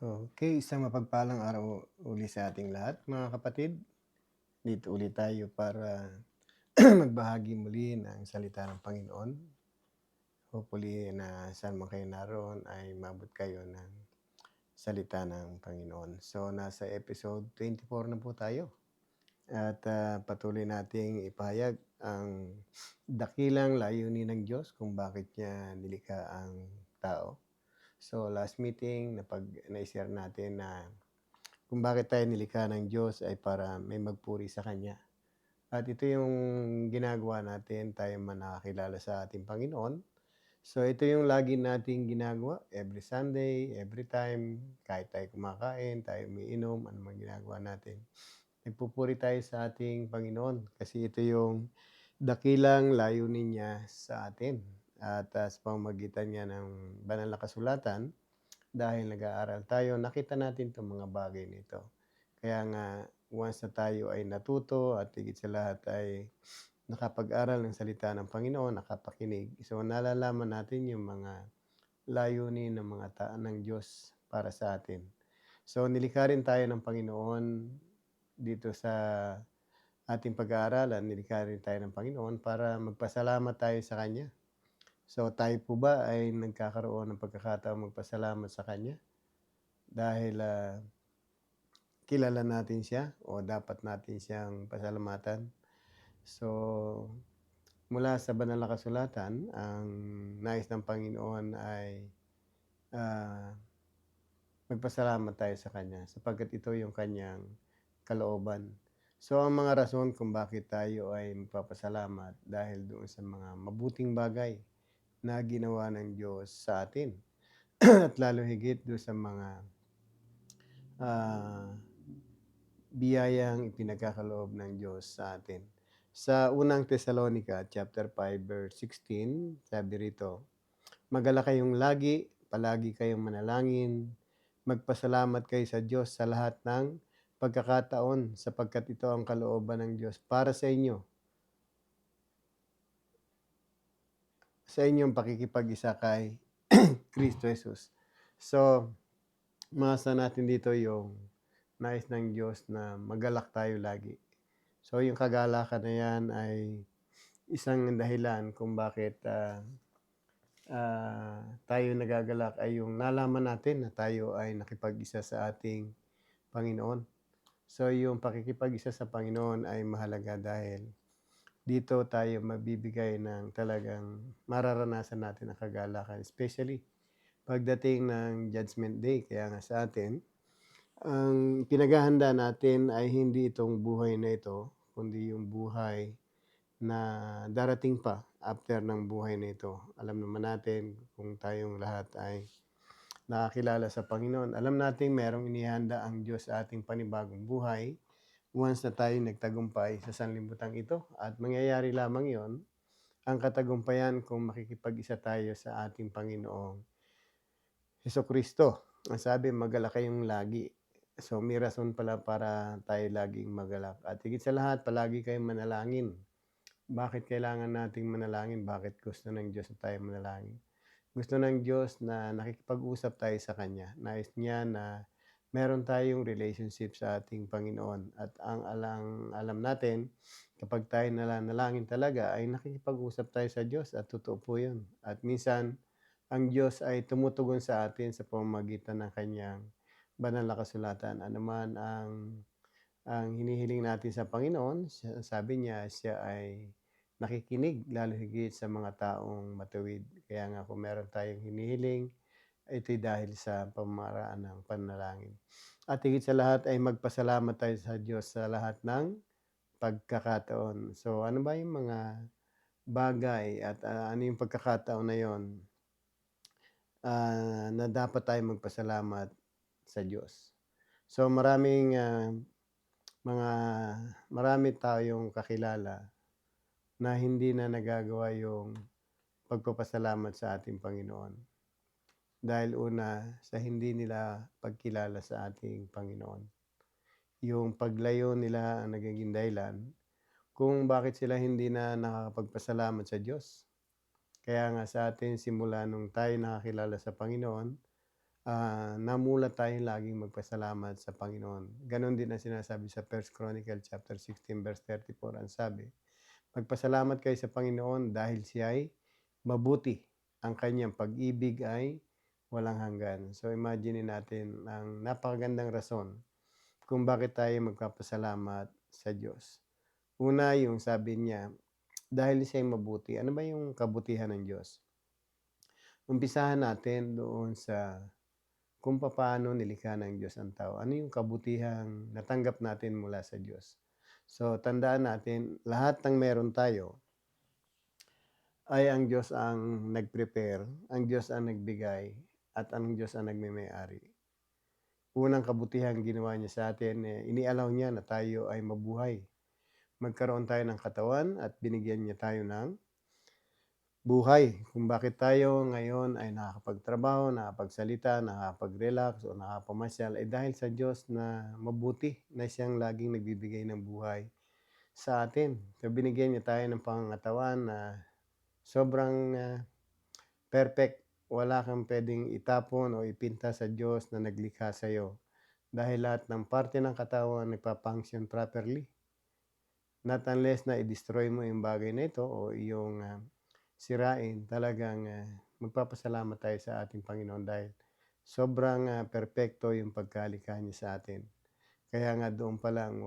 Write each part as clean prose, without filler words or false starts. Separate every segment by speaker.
Speaker 1: Okay, isang mapagpalang araw uli sa ating lahat mga kapatid. Dito ulit tayo para magbahagi muli ng salita ng Panginoon. Hopefully na saan man kayo naroon ay maabot kayo ng salita ng Panginoon. So nasa episode 24 na po tayo at patuloy nating ipahayag ang dakilang layunin ng Diyos kung bakit niya nilikha ang tao. So last meeting na-share natin na kung bakit tayo nilikha ng Diyos ay para may magpuri sa Kanya. At ito yung ginagawa natin, tayo man nakakilala sa ating Panginoon. So ito yung lagi nating ginagawa every Sunday, every time, kahit tayo kumakain, tayo umiinom, ano man ginagawa natin. Nagpupuri tayo sa ating Panginoon kasi ito yung dakilang layunin niya sa atin. At sa pamamagitan niya ng banal na kasulatan, dahil nag-aaral tayo, nakita natin itong mga bagay nito. Kaya nga, once na tayo ay natuto at higit sa lahat ay nakapag-aral ng salita ng Panginoon, nakapakinig, so nalalaman natin yung mga layunin ng mga ng Diyos para sa atin. So nilikha rin tayo ng Panginoon dito sa ating pag-aaralan, nilikha rin tayo ng Panginoon para magpasalamat tayo sa Kanya. So tayo po ba ay nagkakaroon ng pagkakataong magpasalamat sa Kanya? Dahil kilala natin siya o dapat natin siyang pasalamatan. So, mula sa banal na kasulatan, ang nais ng Panginoon ay ah, magpasalamat tayo sa Kanya sapagkat ito yung Kanyang kalooban. So, ang mga rason kung bakit tayo ay magpapasalamat dahil doon sa mga mabuting bagay na ginawa ng Diyos sa atin. At lalo higit doon sa mga ah, biyayang ipinagkakaloob ng Diyos sa atin. Sa unang Tesalonica chapter 5 verse 16, sabi rito, "Magalak kayong lagi, palagi kayong manalangin, magpasalamat kayo sa Diyos sa lahat ng pagkakataon sapagkat ito ang kalooban ng Diyos para sa inyong pakikipag-isa kay Kristo Jesus." So, masa natin dito yung nais ng Diyos na magalak tayo lagi. So, yung kagalakan na yan ay isang dahilan kung bakit tayo nagagalak ay yung nalaman natin na tayo ay nakipag-isa sa ating Panginoon. So, yung pakikipag-isa sa Panginoon ay mahalaga dahil dito tayo mabibigay ng talagang mararanasan natin ang kagalakan, especially pagdating ng Judgment Day. Kaya nga sa atin, ang pinaghahanda natin ay hindi itong buhay na ito, kundi yung buhay na darating pa after ng buhay na ito. Alam naman natin kung tayong lahat ay nakakilala sa Panginoon. Alam natin merong inihanda ang Diyos sa ating panibagong buhay once na tayo nagtagumpay sa sanlibutan ito. At mangyayari lamang yon ang katagumpayan kung makikipag-isa tayo sa ating Panginoong Hesukristo. Ang sabi, magalak kayong lagi. So may rason pala para tayo laging magalak. At higit sa lahat, palagi kayong manalangin. Bakit kailangan nating manalangin? Bakit gusto ng Diyos na tayo manalangin? Gusto ng Diyos na nakikipag-usap tayo sa Kanya. Nais niya na meron tayong relationship sa ating Panginoon. At ang alam natin, kapag tayo nalanalangin talaga, ay nakikipag-usap tayo sa Diyos at totoo po yun. At minsan, ang Diyos ay tumutugon sa atin sa pamamagitan ng Kanyang banal na kasulatan. Ano man ang hinihiling natin sa Panginoon, sabi niya, siya ay nakikinig lalo higit sa mga taong matuwid. Kaya nga kung meron tayong hinihiling, ito'y dahil sa pamamaraan ng panalangin. At higit sa lahat ay magpasalamat tayo sa Diyos sa lahat ng pagkakataon. So ano ba yung mga bagay at ano yung pagkakataon na yon na dapat tayong magpasalamat sa Diyos? So mga marami tayong kakilala na hindi na nagagawa yung pagpapasalamat sa ating Panginoon. Dahil una, sa hindi nila pagkilala sa ating Panginoon. Yung paglayo nila ang nagiging dahilan kung bakit sila hindi na nakakapagpasalamat sa Diyos. Kaya nga sa atin, simula nung tayo nakakilala sa Panginoon, namulat tayong laging magpasalamat sa Panginoon. Gano'n din ang sinasabi sa 1 Chronicle chapter 16 verse 34. Ang sabi, "Magpasalamat kayo sa Panginoon dahil Siya'y mabuti. Ang kanyang pag-ibig ay walang hanggan." So, imagine natin ang napakagandang rason kung bakit tayo magpapasalamat sa Diyos. Una, yung sabi niya, dahil siya'y mabuti. Ano ba yung kabutihan ng Diyos? Umpisahan natin doon sa kung papaano nilikha ng Diyos ang tao. Ano yung kabutihang natanggap natin mula sa Diyos? So, tandaan natin, lahat ng meron tayo ay ang Diyos ang nag-prepare, ang Diyos ang nagbigay, at ang Diyos ang nagme-may-ari. Unang kabutihang ginawa niya sa atin, iniallow niya na tayo ay mabuhay. Magkaroon tayo ng katawan at binigyan niya tayo ng buhay. Kung bakit tayo ngayon ay nakakapagtrabaho, nakakapagsalita, nakakapag-relax o nakakapamasyal ay dahil sa Diyos na mabuti na siyang laging nagbibigay ng buhay sa atin. So, binigyan niya tayo ng pangangatawan na sobrang perfect. Wala kang pwedeng itapon o ipinta sa Diyos na naglikha sa iyo. Dahil lahat ng parte ng katawan nagpa-function properly. Not unless na i-destroy mo yung bagay na ito o yung sirain, talagang magpapasalamat tayo sa ating Panginoon dahil sobrang perpekto yung pagkalikha niya sa atin. Kaya nga doon pa lang,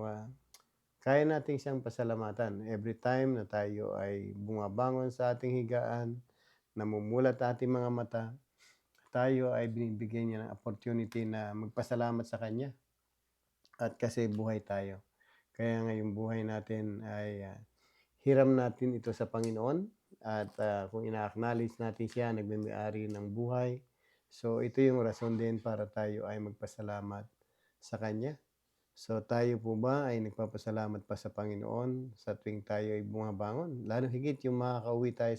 Speaker 1: kaya natin siyang pasalamatan every time na tayo ay bumabangon sa ating higaan, namumulat ating mga mata, tayo ay binibigyan niya ng opportunity na magpasalamat sa Kanya at kasi buhay tayo. Kaya nga yung buhay natin ay hiram natin ito sa Panginoon at kung ina-acknowledge natin siya, nagme-may-ari ng buhay. So, ito yung rason din para tayo ay magpasalamat sa Kanya. So, tayo po ba ay nagpapasalamat pa sa Panginoon sa tuwing tayo ay bumabangon? Lalo higit yung makakauwi tayo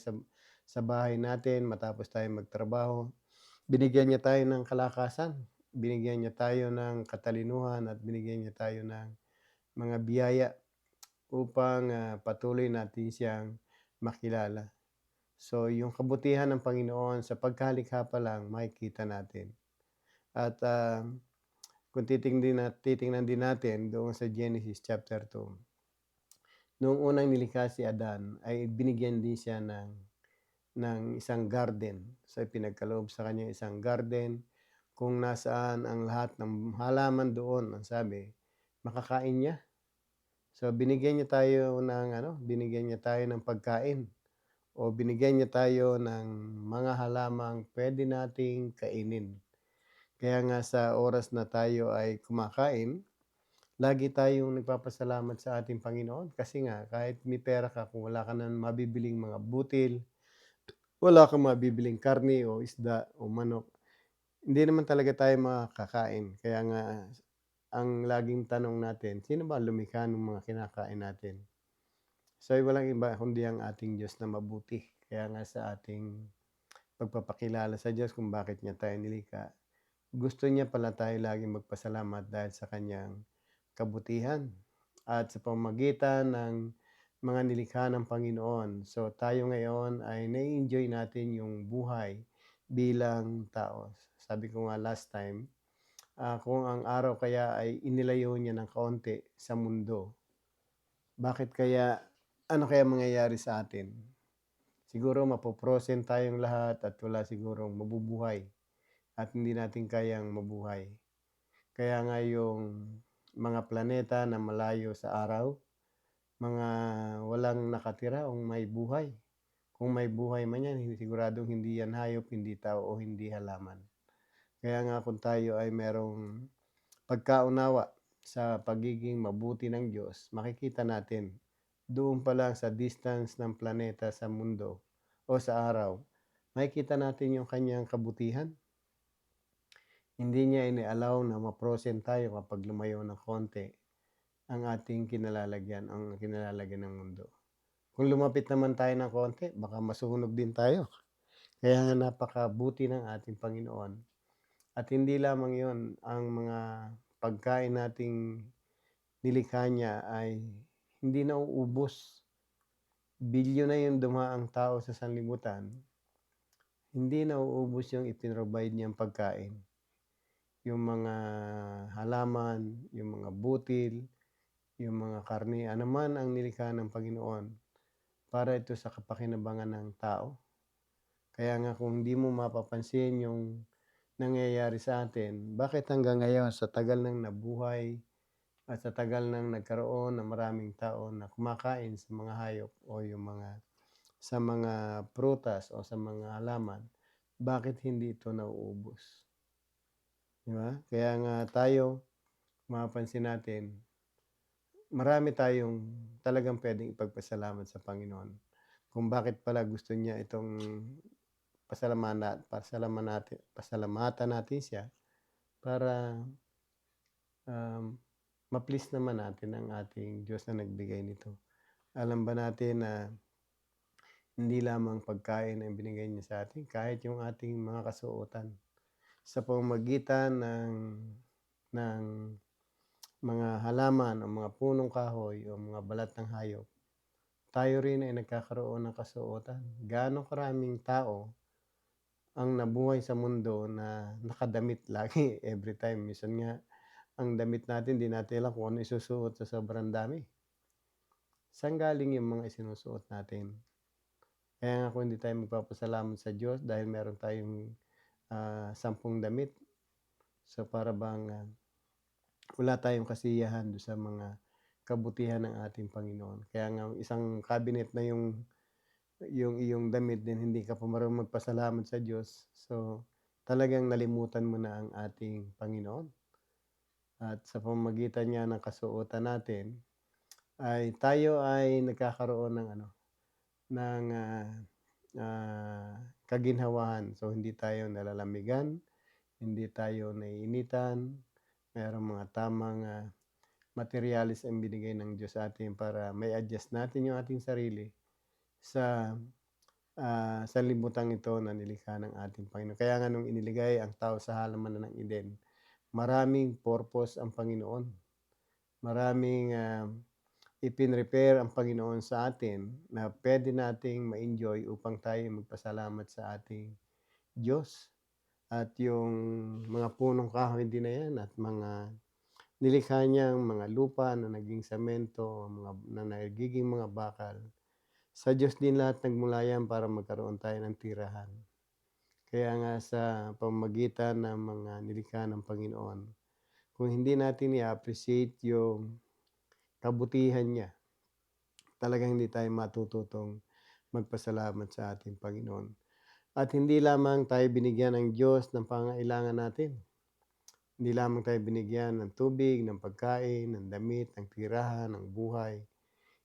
Speaker 1: sa bahay natin matapos tayo magtrabaho. Binigyan niya tayo ng kalakasan, binigyan niya tayo ng katalinuhan at binigyan niya tayo ng mga biyaya upang patuloy natin siyang makilala. So, yung kabutihan ng Panginoon sa pagkalikha pa lang makikita natin. At kung titingnan din natin doon sa Genesis chapter 2, noong unang nilikha si Adan ay binigyan din siya ng isang garden. So, pinagkaloob sa kanya isang garden kung nasaan ang lahat ng halaman doon, ang sabi, makakain niya. So, binigyan niya tayo ng pagkain o binigyan niya tayo ng mga halamang pwede nating kainin. Kaya nga sa oras na tayo ay kumakain, lagi tayong nagpapasalamat sa ating Panginoon kasi nga kahit may pera ka, kung wala ka ng mabibiling mga butil, wala kang mabibiling karne o isda o manok, hindi naman talaga tayo makakain. Kaya nga ang laging tanong natin, sino ba lumikha ng mga kinakain natin? So, walang iba kundi ang ating Diyos na mabuti. Kaya nga sa ating pagpapakilala sa Diyos kung bakit niya tayo nilikha, gusto niya pala tayo laging magpasalamat dahil sa kanyang kabutihan at sa pamamagitan ng mga nilikha ng Panginoon. So, tayo ngayon ay nai-enjoy natin yung buhay bilang tao. Sabi ko nga last time, kung ang araw kaya ay inilayo niya ng kaunti sa mundo, ano kaya mangyayari sa atin? Siguro mapoprosen tayong lahat at wala sigurong mabubuhay at hindi natin kayang mabuhay. Kaya nga yung mga planeta na malayo sa araw, mga walang nakatira o may buhay. Kung may buhay man yan, siguradong hindi yan hayop, hindi tao o hindi halaman. Kaya nga kung tayo ay merong pagkaunawa sa pagiging mabuti ng Diyos, makikita natin doon pa lang sa distance ng planeta sa mundo o sa araw, makikita natin yung kanyang kabutihan. Hindi niya ini-allow na ma-frozen tayo kapag lumayo ng konti ang ating kinalalagyan ng mundo. Kung lumapit naman tayo ng konti, baka masunog din tayo. Kaya nga napakabuti ng ating Panginoon. At hindi lamang yon, ang mga pagkain nating nilikha niya ay hindi nauubos. Bilyon na yung dumaang tao sa sanlibutan, hindi nauubos yung ipinrovide niyang pagkain. yung mga halaman, yung mga butil, yung mga karne, ano man ang nilikha ng Panginoon para ito sa kapakinabangan ng tao. Kaya nga kung hindi mo mapapansin yung nangyayari sa atin, bakit hanggang ngayon sa tagal ng nabuhay at sa tagal ng nagkaroon ng maraming tao na kumakain sa mga hayop o yung mga sa mga prutas o sa mga halaman, bakit hindi ito nauubos? 'Di ba? Kaya nga tayo, mapapansin natin, marami tayong talagang puwedeng ipagpasalamat sa Panginoon kung bakit pala gusto niya itong pasalamatan natin siya para, um, ma-please naman natin ang ating Diyos na nagbigay nito. Alam ba natin na hindi lamang pagkain ang binigay niya sa atin, kahit yung ating mga kasuotan. Sa pamamagitan ng mga halaman o mga punong kahoy o mga balat ng hayop, tayo rin ay nagkakaroon ng kasuotan. Gaano karaming tao ang nabuhay sa mundo na nakadamit lagi every time. Minsan nga, ang damit natin, di natin alam kung ano isusuot sa sobrang dami. Saan galing yung mga isinusuot natin? Kaya nga kung hindi tayo magpapasalamat sa Diyos dahil meron tayong 10 damit, so para bang wala tayong kasiyahan do'n sa mga kabutihan ng ating Panginoon. Kaya nga isang cabinet na yung iyong damit din hindi ka pa marunong magpasalamat sa Diyos, so talagang nalimutan mo na ang ating Panginoon. At sa pamamagitan niya ng kasuotan natin ay tayo ay nagkakaroon ng ano, ng, kaginhawahan. So hindi tayo nalalamigan, hindi tayo naiinitan, merong mga tamang, materyales ang binigay ng Diyos sa atin para mai-adjust natin yung ating sarili sa, sa limbutang ito na nilikha ng ating Panginoon. Kaya nga nung iniligay ang tao sa halamanan ng Eden, maraming purpose ang Panginoon. Maraming, ipinrepare ang Panginoon sa atin na puwede nating ma-enjoy upang tayo magpasalamat sa ating Diyos. At yung mga punong kahoy din na yan at mga nilikha niyang mga lupa na naging semento, na nagiging mga bakal, sa Diyos din lahat nagmula yan para magkaroon tayo ng tirahan. Kaya nga sa pamamagitan ng mga nilikha ng Panginoon, kung hindi natin i-appreciate yung kabutihan niya, talagang hindi tayo matututong magpasalamat sa ating Panginoon. At hindi lamang tayo binigyan ng Diyos ng pangangailangan natin. Hindi lamang tayo binigyan ng tubig, ng pagkain, ng damit, ng tirahan, ng buhay.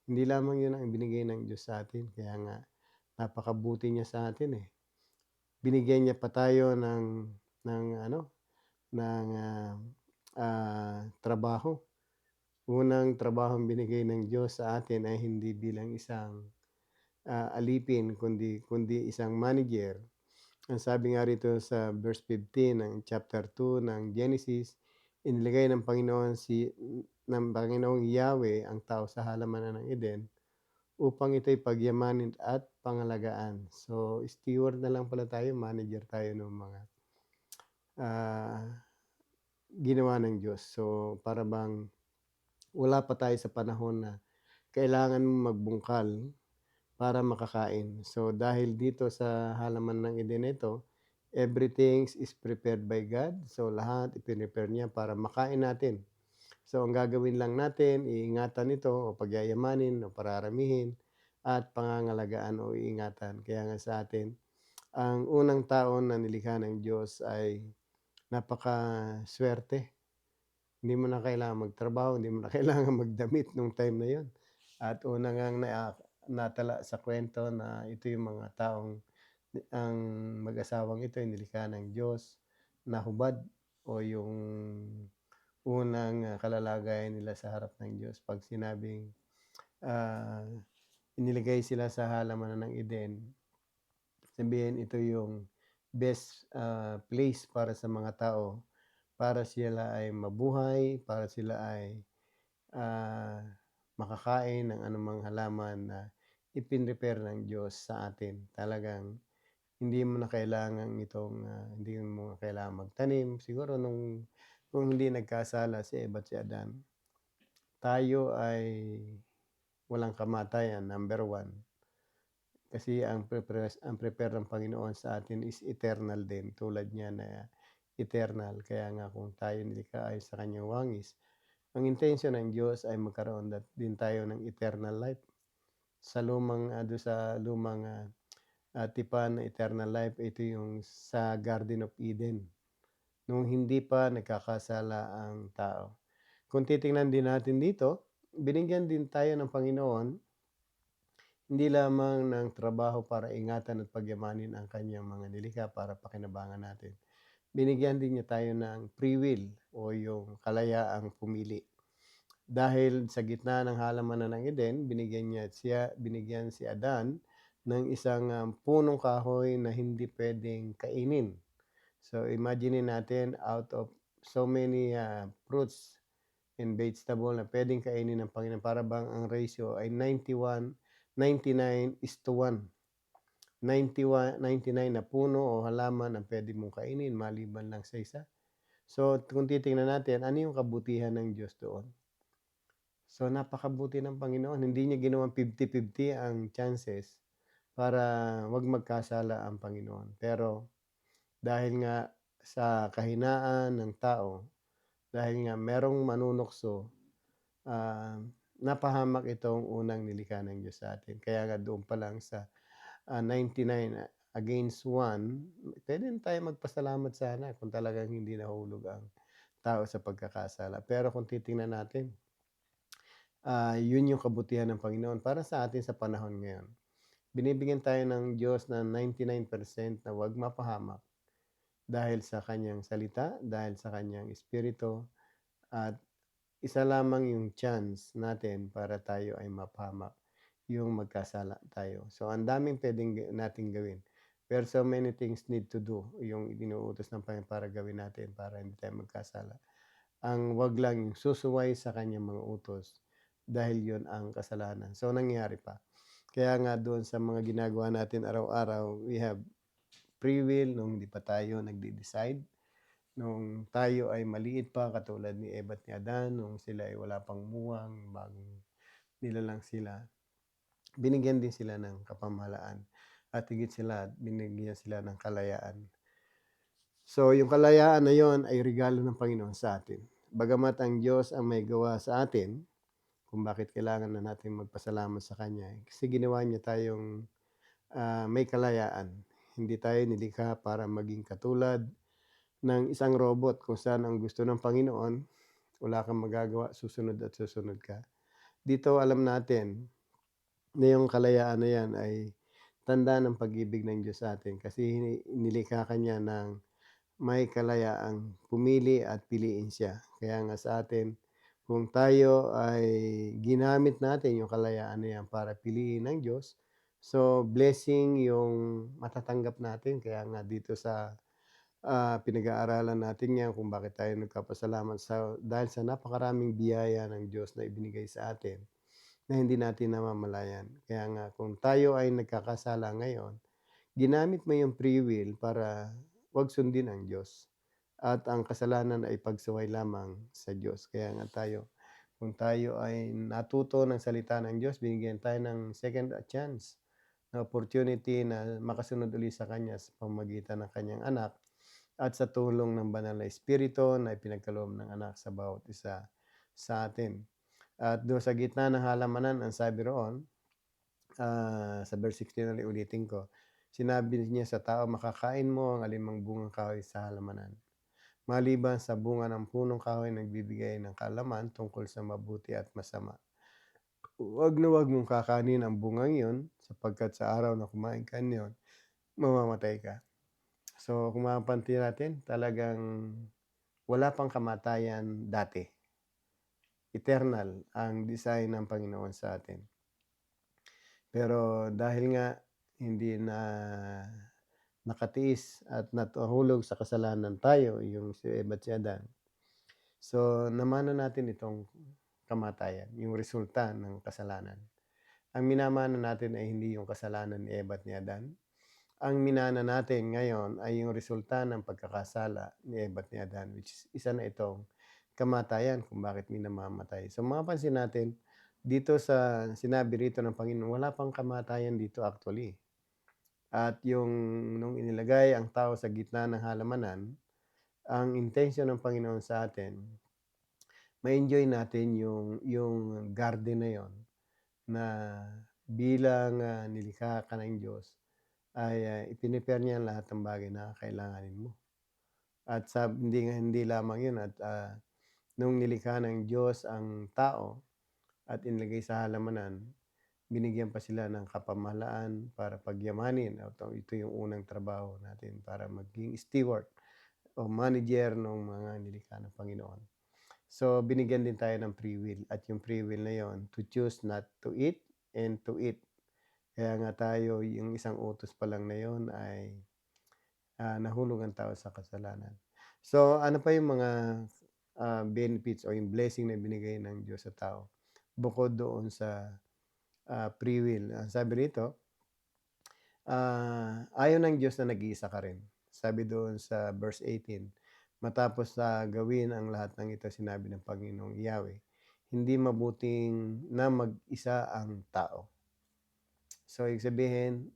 Speaker 1: Hindi lamang 'yun ang binigay ng Diyos sa atin, kaya nga napakabuti niya sa atin, eh. Binigyan niya pa tayo ng ano, ng, trabaho. Unang trabahong binigay ng Diyos sa atin ay hindi bilang isang, alipin kundi isang manager. Ang sabi nga rito sa verse 15 ng chapter 2 ng Genesis, inilagay ng Panginoong Yahweh ang tao sa halamanan ng Eden upang ito'y pagyamanin at pangalagaan. So, steward na lang pala tayo, manager tayo ng mga, ah, ginawa ng Diyos. So, para bang wala pa tayo sa panahon na kailangan mong magbungkal para makakain. So, dahil dito sa halaman ng Eden ito, everything is prepared by God. So, lahat ipinrepare niya para makain natin. So, ang gagawin lang natin, iingatan ito o pagyayamanin o pararamihin at pangangalagaan o iingatan. Kaya nga sa atin, ang unang taon na nilikha ng Diyos ay napakaswerte. Hindi mo na kailangang magtrabaho, hindi mo na kailangang magdamit nung time na yon. At una ngang natala sa kwento na ito yung mga taong ang mag-asawang ito ay nilikha ng Diyos na hubad o yung unang, kalalagayan nila sa harap ng Diyos 'pag sinabing, ah, iniligay sila sa halamanan ng Eden, sabihin ito yung best, place para sa mga tao, para sila ay mabuhay, para sila ay, ah, makakain ng anumang halaman na ipinrepare ng Diyos sa atin. Talagang Hindi mo na kailangan hindi mo na kailangang magtanim. Siguro kung hindi nagkasala si Eva at si Adan, tayo ay walang kamatayan, number one. Kasi ang prepare ng Panginoon sa atin is eternal din, tulad niya na eternal. Kaya nga kung tayo nilikha ayon sa kanyang wangis, ang intensyon ng Diyos ay magkaroon din tayo ng eternal life. Do'n sa lumang, tipan ng eternal life, ito yung sa Garden of Eden, nung hindi pa nagkakasala ang tao. Kung titingnan din natin dito, binigyan din tayo ng Panginoon hindi lamang ng trabaho para ingatan at pagyamanin ang kanyang mga nilikha para pakinabangan natin. Binigyan din niya tayo ng free will o yung kalayaang pumili. Dahil sa gitna ng halamanan ng Eden, binigyan si Adan ng isang punong kahoy na hindi pwedeng kainin. So imagine natin, out of so many fruits and vegetable na pwedeng kainin ng Panginoon, para bang ang ratio ay 99:1. 99 na puno o halaman ang pwede mong kainin maliban lang sa isa. So kung titingnan natin, ano yung kabutihan ng Diyos doon? So napakabuti ng Panginoon, hindi niya ginawang 50-50 ang chances para 'wag magkasala ang Panginoon. Pero dahil nga sa kahinaan ng tao, dahil nga merong manunukso, ah, napahamak itong unang nilikha ng Diyos sa atin. Kaya nga doon pa lang sa 99 against 1, puwede na tayong magpasalamat sana kung talagang hindi nahulog ang tao sa pagkakasala. Pero kung titingnan natin, yun yung kabutihan ng Panginoon para sa atin sa panahon ngayon. Binibigyan tayo ng Diyos ng 99% na 'wag mapahamak dahil sa Kanyang salita, dahil sa Kanyang Espiritu, at isa lamang yung chance natin para tayo ay mapahamak, yung magkasala tayo. So ang daming puwedeng nating gawin, pero so many things need to do, yung inuutos ng Panginoon para gawin natin para hindi tayo magkasala. Ang 'wag lang yung susuway sa kanyang mga utos, dahil yun ang kasalanan. So nangyari pa. Kaya nga doon sa mga ginagawa natin araw-araw, we have free will nung hindi pa tayo nagde-decide. Nung tayo ay maliit pa katulad ni Eva at ni Adan, nung sila ay wala pang muwang, bagong nilalang sila, binigyan din sila ng kapamahalaan at higit sa lahat binigyan sila ng kalayaan. So yung kalayaan na yon ay regalo ng Panginoon sa atin. Bagamat ang Diyos ang may gawa sa atin, kung bakit kailangan na natin magpasalamat sa Kanya, kasi ginawa niya tayong may kalayaan. Hindi tayo nilikha para maging katulad ng isang robot kung saan ang gusto ng Panginoon, wala kang magagawa, susunod at susunod ka. Dito alam natin na yung kalayaan na yan ay tanda ng pag-ibig ng Diyos sa atin, kasi nilikha ka niya ng may kalayaang pumili at piliin siya. Kaya nga sa atin, kung tayo ay ginamit natin yung kalayaan na yan para piliin ng Diyos, so blessing yung matatanggap natin. Kaya nga dito sa pinag-aaralan natin yan kung bakit tayo nagpapasalamat dahil sa napakaraming biyaya ng Diyos na ibinigay sa atin na hindi natin namamalayan. Kaya nga kung tayo ay nagkakasala ngayon, ginamit mo yung free will para 'wag sundin ang Diyos, at ang kasalanan ay pagsuway lamang sa Diyos. Kaya nga kung tayo ay natuto ng salita ng Diyos, binigyan tayo ng second chance na opportunity na makasunod uli sa Kanya sa pamamagitan ng Kanyang anak at sa tulong ng banal na Espiritu na ipinagkaloob ng anak sa bawat isa sa atin. At doon sa gitna ng halamanan, ang sabi roon, sa verse 16 ulit, ulitin ko, sinabi niya sa tao, makakain mo ang alimang bungang kahoy sa halamanan, maliban sa bunga ng punong kahoy na nagbibigay ng kaalaman tungkol sa mabuti at masama. Huwag na huwag mong kakanin ang bungang yun, sapagkat sa araw na kumain ka niyon, mamamatay ka. So kung mapapansin natin, talagang wala pang kamatayan dati. Eternal ang design ng Panginoon sa atin. Pero dahil nga hindi na nakatiis at natuhulog sa kasalanan tayo, yung si Eva at si Adan, so namana natin itong kamatayan, yung resulta ng kasalanan. Ang minamana natin ay hindi yung kasalanan ni Eva at ni Adan, ang minana natin ngayon ay yung resulta ng pagkakasala ni Eva at ni Adan, which is isa na itong kamatayan kung bakit may namamatay. So mapapansin natin dito sa sinabi rito ng Panginoon, wala pang kamatayan dito actually. At yung nung inilagay ang tao sa gitna ng halamanan, ang intensyon ng Panginoon sa atin, ma-enjoy natin yung garden na yon na bilang, nilikha ka ng Diyos ay, ipinepare niya ang lahat ng bagay na kakailanganin mo. At hindi lamang yun at, nung nilikha ng Diyos ang tao at inilagay sa halamanan, binigyan pa sila ng kapamahalaan para pagyamanin at ito yung unang trabaho natin para maging steward o manager ng mga nilikha ng Panginoon. So, binigyan din tayo ng free will at yung free will na yon to choose not to eat and to eat. Kaya nga tayo yung isang utos pa lang na yon ay, nahulog ang tao sa kasalanan. So, ano pa yung mga, benefits o yung blessing na binigay ng Diyos sa tao bukod doon sa, free will. Sabi rito, ayaw ng Diyos na nag-iisa ka rin. Sabi doon sa verse 18, matapos sa gawin ang lahat ng ito sinabi ng Panginoong Yahweh, hindi mabuting na mag-isa ang tao. So, ibig sabihin,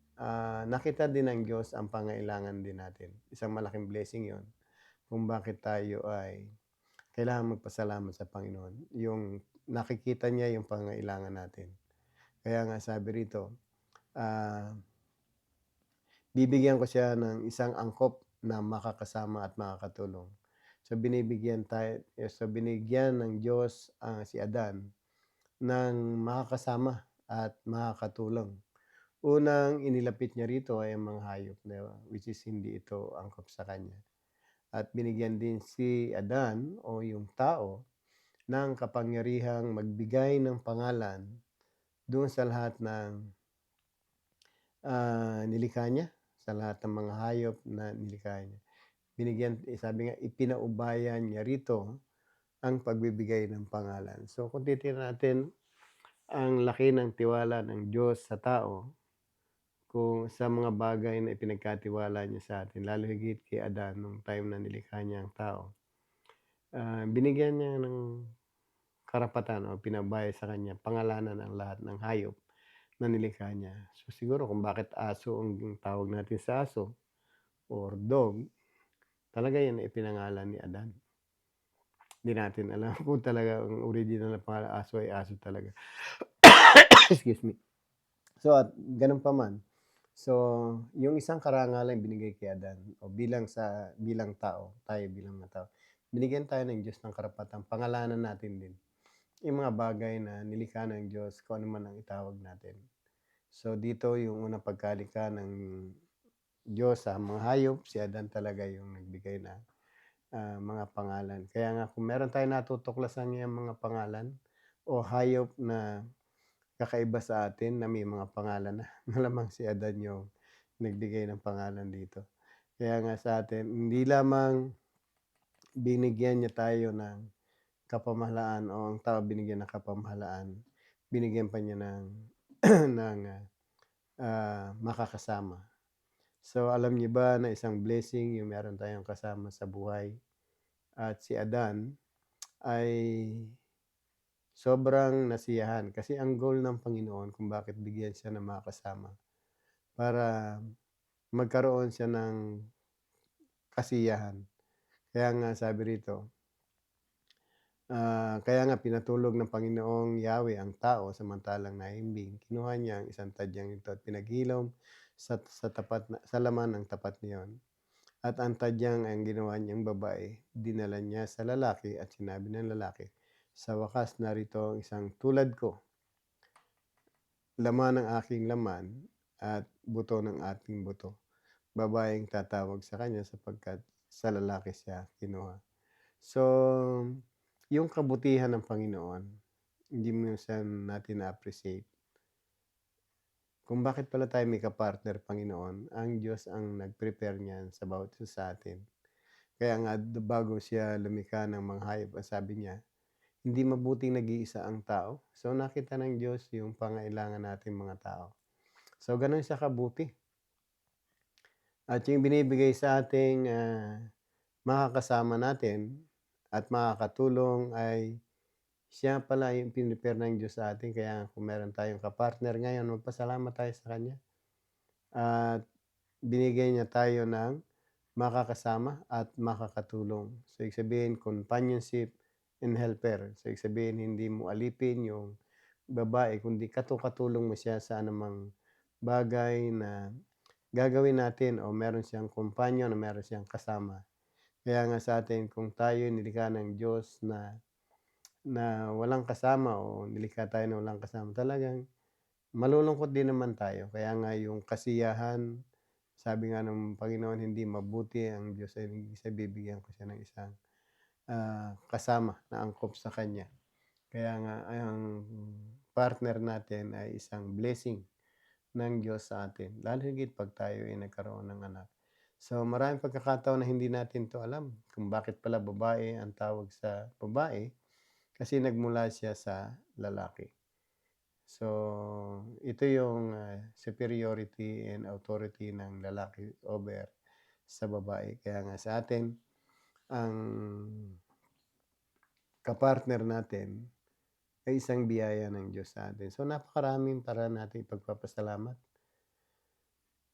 Speaker 1: nakita din ng Diyos ang pangailangan din natin. Isang malaking blessing yon kung bakit tayo ay kailangan magpasalamat sa Panginoon. Yung nakikita niya yung pangailangan natin. Kaya nga sabi rito, ah, bibigyan ko siya ng isang angkop na makakasama at makakatulong. So binigyan ng Diyos si Adan ng makakasama at makakatulong. Unang inilapit niya rito ay ang mga hayop, di ba? Which is hindi ito angkop sa kanya. At binigyan din si Adan o yung tao ng kapangyarihang magbigay ng pangalan doon sa lahat ng nilikha niya, sa lahat ng mga hayop na nilikha niya. Sabi nga, ipinaubayan niya rito ang pagbibigay ng pangalan. So kung titingnan natin ang laki ng tiwala ng Diyos sa tao, kung sa mga bagay na ipinagkatiwala niya sa atin, lalo higit kay Adan nung time na nilikha niya ang tao, binigyan niya ng karapatan o pinabaya sa kanya pangalanan ang lahat ng hayop na nilikha niya. So siguro kung bakit aso ang tawag natin sa aso or dog, talaga yan ay pinangalan ni Adan. Hindi natin alam kung talaga ang original na pangalan aso ay aso talaga. Excuse me. So at ganun pa man. So, yung isang karangalan binigay kay Adan o bilang tao, tayo bilang mga tao, binigyan tayo ng Diyos ng karapatang pangalanan natin din yung mga bagay na nilikha ng Diyos kung ano man ang itawag natin. So dito yung unang pagkalikha ng Diyos sa mga hayop, si Adan talaga yung nagbigay na mga pangalan. Kaya nga kung meron tayong natutuklasan niyang mga pangalan o hayop na kakaiba sa atin na may mga pangalan na, malamang si Adan yung nagbigay ng pangalan dito. Kaya nga sa atin, hindi lamang binigyan niya tayo ng kapamahalaan o ang tao binigyan ng kapamahalaan, binigyan pa niya ng ng, makakasama. So, alam niyo ba na isang blessing yung meron tayong kasama sa buhay at si Adan ay sobrang nasiyahan kasi ang goal ng Panginoon kung bakit bigyan siya ng makakasama para magkaroon siya ng kasiyahan. Kaya nga sabi rito, kaya nga pinatulog ng Panginoong Yahweh ang tao samantalang nahimbing. Kinuha niya ang isang tadyang ito at pinaghilom sa laman ng tapat niyon. At ang tadyang ang ginawa niyang babae, dinala niya sa lalaki at sinabi ng lalaki, sa wakas narito ang isang tulad ko, laman ng aking laman at buto ng ating buto. Babaeng tatawag sa kanya sapagkat sa lalaki siya kinuha. So, yung kabutihan ng Panginoon, hindi minsan natin na-appreciate. Kung bakit pala tayo may kapartner, Panginoon, ang Diyos ang nag-prepare niyan sa bawat isa sa atin. Kaya nga bago siya lumikha ng mga hayop, sabi niya, hindi mabuting nag-iisa ang tao. So nakita ng Diyos yung pangailangan natin mga tao. So ganun siya kabuti. At yung binibigay sa ating, makakasama natin at makakatulong ay siya pala yung pinrepare ng Diyos sa atin. Kaya kung meron tayong ka-partner ngayon, magpasalamat tayo sa kanya. At binigay niya tayo ng makakasama at makakatulong. So, ibig sabihin companionship and helper. So, ibig sabihin hindi mo alipin yung babae kundi katulong mo siya sa anumang bagay na gagawin natin o meron siyang companion o meron siyang kasama. Kaya nga sa atin kung tayo nilikha ng Diyos na na walang kasama o nilikha tayo na walang kasama, talagang malulungkot din naman tayo. Kaya nga yung kasiyahan, sabi nga ng Panginoon, hindi mabuti ang Diyos ay bibigyan ko siya ng isang, kasama na angkop sa kanya. Kaya nga ang partner natin ay isang blessing ng Diyos sa atin, lalo higit 'pag tayo ay nagkaroon ng anak. So, maraming pagkakataon na hindi natin 'to alam kung bakit pala babae ang tawag sa babae, kasi nagmula siya sa lalaki. So, ito yung, superiority and authority ng lalaki over sa babae. Kaya nga sa atin, ang kapartner natin ay isang biyaya ng Diyos sa atin. So, napakaraming paraan natin ipagpapasalamat.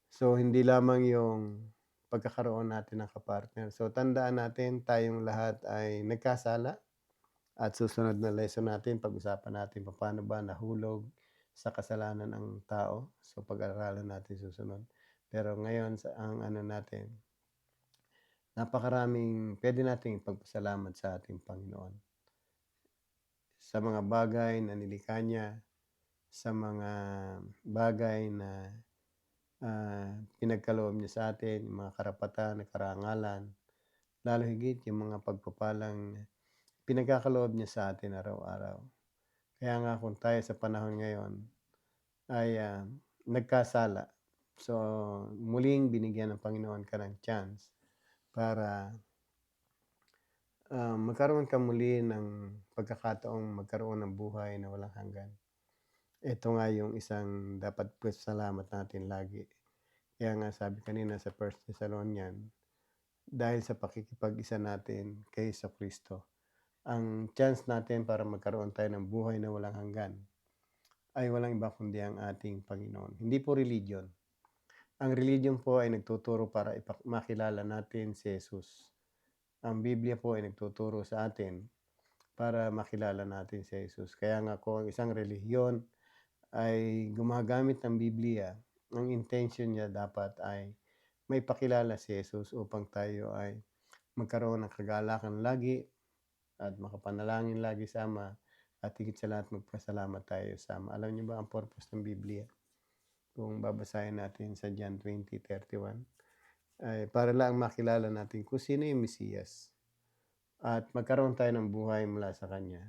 Speaker 1: So, hindi lamang yung pagkakaroon natin ng kapartner. So, tandaan natin tayong lahat ay nagkasala at susunod na lesson natin pag-usapan natin paano ba nahulog sa kasalanan ang tao. So, pag-aralan natin susunod. Pero ngayon sa ang ano natin, napakaraming puwede nating ipagpasalamat sa ating Panginoon. Sa mga bagay na nilikha niya, sa mga bagay na, pinagkaloob niya sa atin, yung mga karapatan at karangalan, lalo higit yung mga pagpapalang pinagkakaloob niya sa atin araw-araw. Kaya nga kung tayo sa panahon ngayon ay, nagkasala, so muling binigyan ng Panginoon ka ng chance para, magkaroon ka muli ng pagkakataong magkaroon ng buhay na walang hanggan. Ito nga yung isang dapat pasalamat natin lagi. Kaya nga sabi kanina sa First Thessalonian, dahil sa pakikipag-isa natin kay Jesucristo, ang chance natin para magkaroon tayo ng buhay na walang hanggan ay walang iba kundi ang ating Panginoon. Hindi po religion. Ang religion po ay nagtuturo para makilala natin si Jesus. Ang Biblia po ay nagtuturo sa atin para makilala natin si Jesus. Kaya nga kung ang isang relihiyon ay gumagamit ng Biblia, ang intention niya dapat ay may pakilala si Jesus upang tayo ay magkaroon ng kagalakan lagi at makapanalangin lagi sama at higit sa lahat magpasalamat tayo sama. Alam niyo ba ang purpose ng Biblia? Kung babasahin natin sa John 20:31, ay para lang makilala natin kung sino yung Mesiyas at magkaroon tayo ng buhay mula sa Kanya.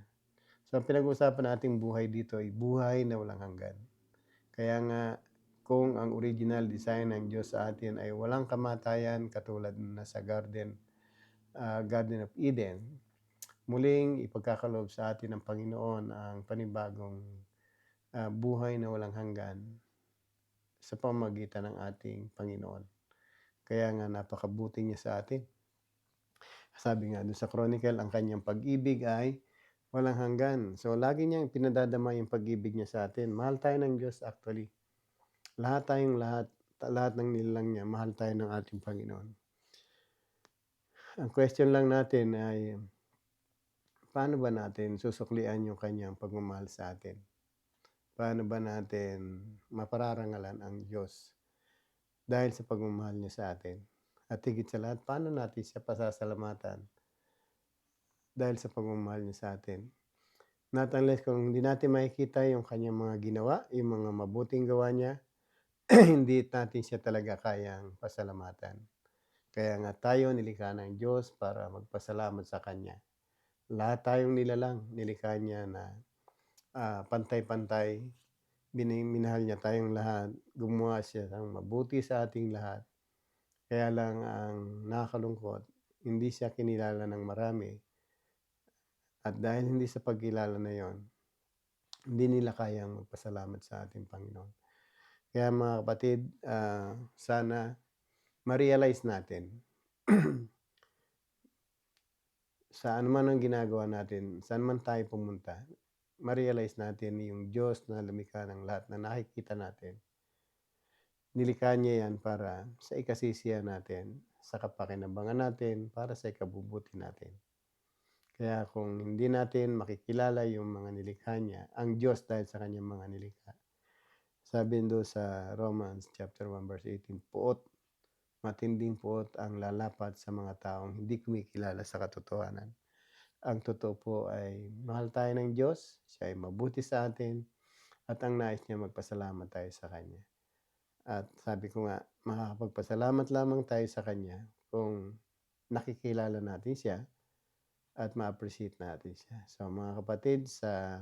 Speaker 1: So, ang pinag-uusapan nating buhay dito ay buhay na walang hanggan. Kaya nga, kung ang original design ng Diyos sa atin ay walang kamatayan katulad na sa Garden of Eden, muling ipagkakaloob sa atin ng Panginoon ang panibagong, buhay na walang hanggan sa pamamagitan ng ating Panginoon. Kaya nga napakabuti niya sa atin. Sabi nga do'n sa Chronicle, ang kanyang pag-ibig ay walang hanggan. So, lagi niyang pinadadama yung pag-ibig niya sa atin. Mahal tayo ng Diyos actually. Lahat ng nilalang niya, mahal tayo ng ating Panginoon. Ang question lang natin ay, paano ba natin susuklian yung kanyang pagmamahal sa atin? Paano ba natin mapararangalan ang Diyos dahil sa pagmamahal niya sa atin? At higit sa lahat, paano natin siya pasasalamatan dahil sa pagmamahal niya sa atin? Not unless kung hindi natin makikita yung kanyang mga ginawa, yung mga mabuting gawa niya, hindi natin siya talaga kayang pasalamatan. Kaya nga tayo nilikha ng Diyos para magpasalamat sa Kanya. Lahat tayong nilalang, nilikha niya na pantay-pantay. Minahal niya tayong lahat. Gumawa siya ng mabuti sa ating lahat. Kaya lang ang nakakalungkot, hindi siya kinilala ng marami. At dahil hindi sa pagkilala na yon, hindi nila kayang magpasalamat sa ating Panginoon. Kaya mga kapatid, sana ma-realize natin sa anuman ang ginagawa natin, saan man tayo pumunta, ma-realize natin yung Diyos na lumikha ng lahat na nakikita natin. Nilikha niya yan para sa ikasisiyan natin, sa kapakinabangan natin, para sa ikabubuti natin. Kaya kung hindi natin makikilala yung mga nilikha niya, ang Diyos dahil sa kanyang mga nilikha. Sabi doon sa Romans chapter 1 verse 18, puot, matinding puot ang lalapat sa mga taong hindi kumikilala sa katotohanan. Ang totoo po ay mahal tayo ng Diyos, siya ay mabuti sa atin, at ang nais niya magpasalamat tayo sa Kanya. At sabi ko nga, makakapagpasalamat lamang tayo sa Kanya kung nakikilala natin siya at ma-appreciate natin siya. So mga kapatid, sa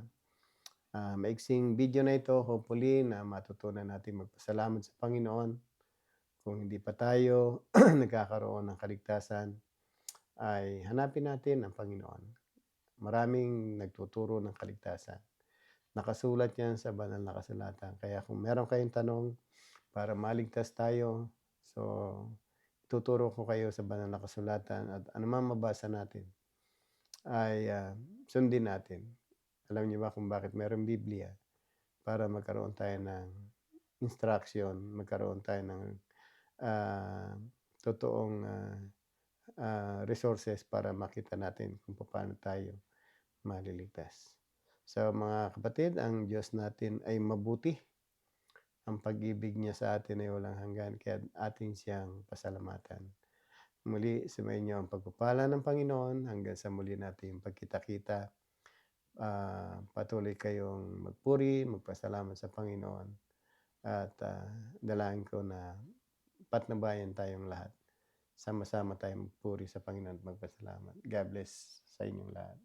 Speaker 1: maiksing video na ito, hopefully na matutunan natin magpasalamat sa Panginoon. Kung hindi pa tayo nagkakaroon ng kaligtasan, ay hanapin natin ang Panginoon. Maraming nagtuturo ng kaligtasan. Nakasulat yan sa banal na kasulatan. Kaya kung meron kayong tanong para maligtas tayo, so tuturo ko kayo sa banal na kasulatan at anumang mabasa natin ay sundin natin. Alam niyo ba kung bakit meron Biblia? Para magkaroon tayo ng instruction, magkaroon tayo ng totoong resources para makita natin kung paano tayo maliligtas. So mga kapatid, ang Diyos natin ay mabuti. Ang pag-ibig niya sa atin ay walang hanggan, kaya atin siyang pasalamatan. Muli, sumayin niyo ang pagpapala ng Panginoon hanggang sa muli natin pagkita-kita. Patuloy kayong magpuri, magpasalamat sa Panginoon. At dalangin ko na patnubayan tayong lahat. Sama-sama tayong magpuri sa Panginoon at magpasalamat. God bless sa inyong lahat.